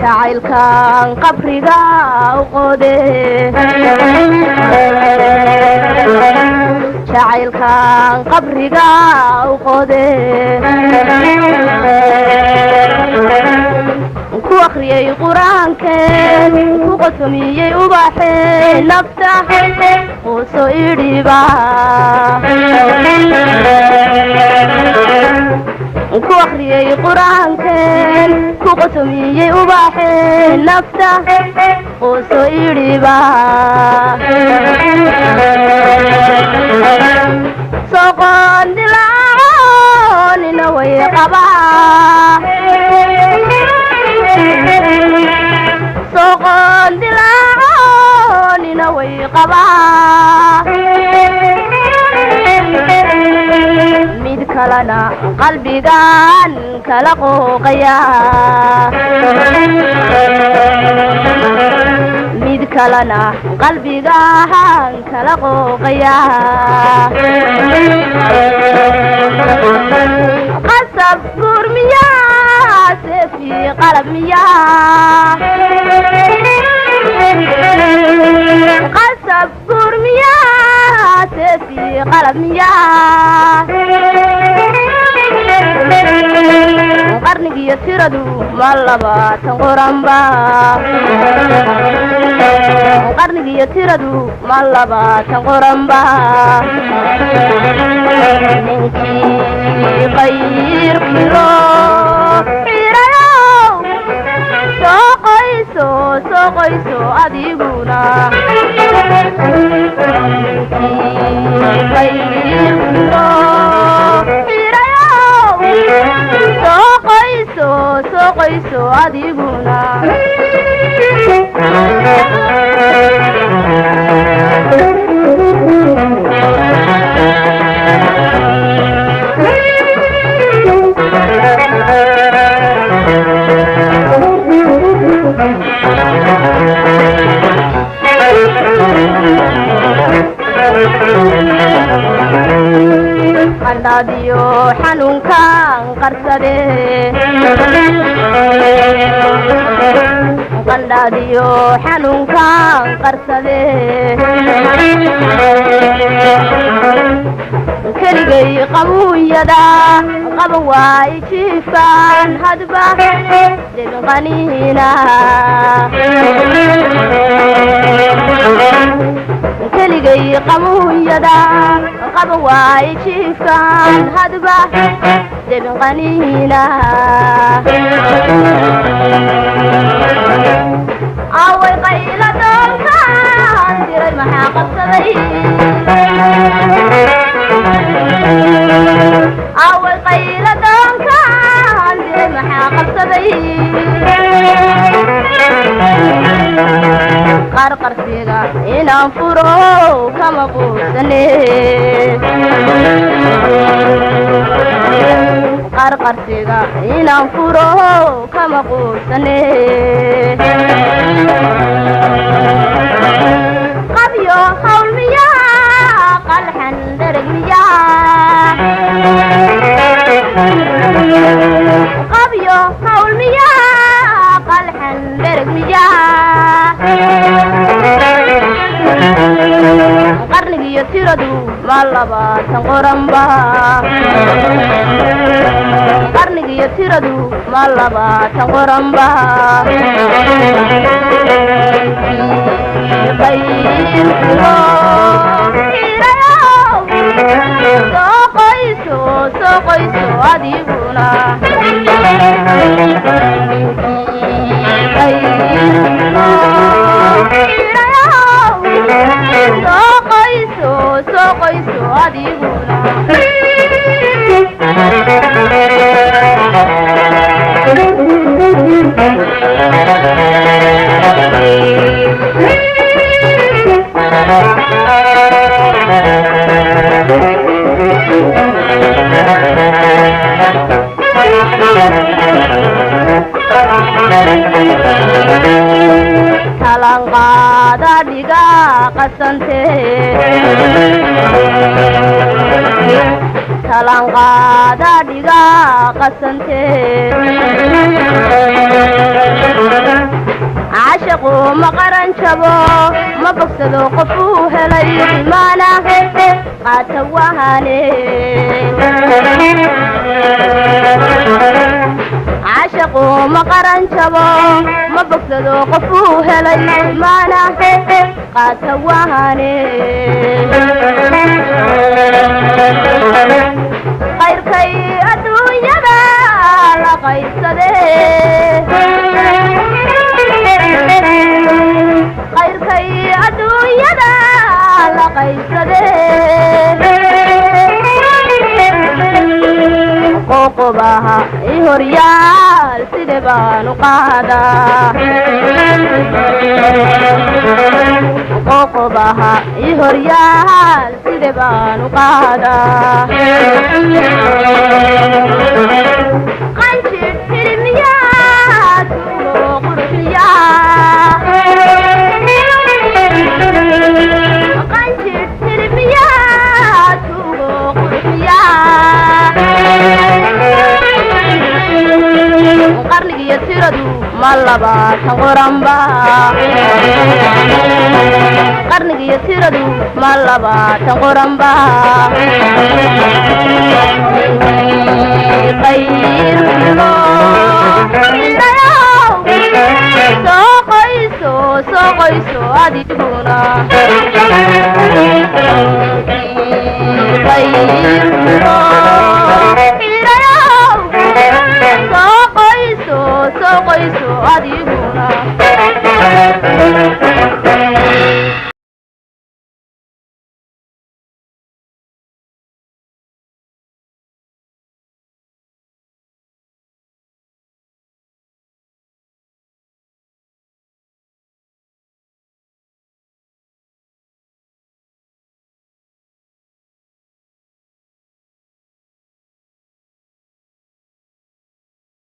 jacaylkan qabriga u qode jacaylkan qabriga u qode ku akhriyay quraankan ku qosmiyay ubaxay nafta oo soo idhiba ku akhriyay quraankan ku qosmiyay ubaxay nafta oo soo idhiba soo qandilaa nina way qaba soo qandilaa nina way qaba mid kalena qalbigan kala qooqaya mid kalena qalbigan kala qooqaya qasab gurmiya sefi qalamiya qasab gurmiya sefi qalamiya qarnigiyo tiradu ma labaatan qoranba qarnigiyo tiradu ma labaatan qoranba ninkii qayrkilo xirayow soo qoyso adiguna ninkii qayrkilo soo qoyso adiguna qandhadiyo xanuunkan qarsade qandhadiyo xanuunkan qarsade keligay qabuunyada qaba waay jiifaan hadba debiqaniina keligay qabuunyada qaba waay jiifaan hadba debiqaniina away qayla doonkaan diray maxaa qabsaday away qayla doonkaan diray maxaa qabsaday qarqarsiga inaan furo kama quusane qarqarsiga inaan furo kama quusane qabyo hawl miyaa qalxan dhereg miyaa qabyo hawl miyaa qalxan dhereg miyaa qarnigiyo tiradu ma labaatan qoranba qarnigiyo tiradu ma labaatan qoranba qayrkilo xirayow soo qoyso adiguna qayrkilo xirayow soo qoyso adiguna talanqaada dhiga qasante talanqaada dhiga qasante caashaqu ma qaran jabo ma bogsado qofuu helay imaana qaata wahane caashaqu ma qaran jabo ma bogsado qofuu helay imaana qaata wahane qayrkay adduunyada la qaybsade qayrkay adduunyada la qaybsade qoqobaha i horyaal side baanu qaadaa qoqobaha i horyaal side baanu qaadaa qanjidh hilmiyaa tuugo qurxiyaa qanjidh hilmiyaa tuugo qurxiyaa qarnigiyo tiradu ma labaatan qoranba qarnigiyo tiradu ma labaatan qoranba qayrkiyo soo qoyso soo qoyso adiguna qayrkiyo soo qoyso adigu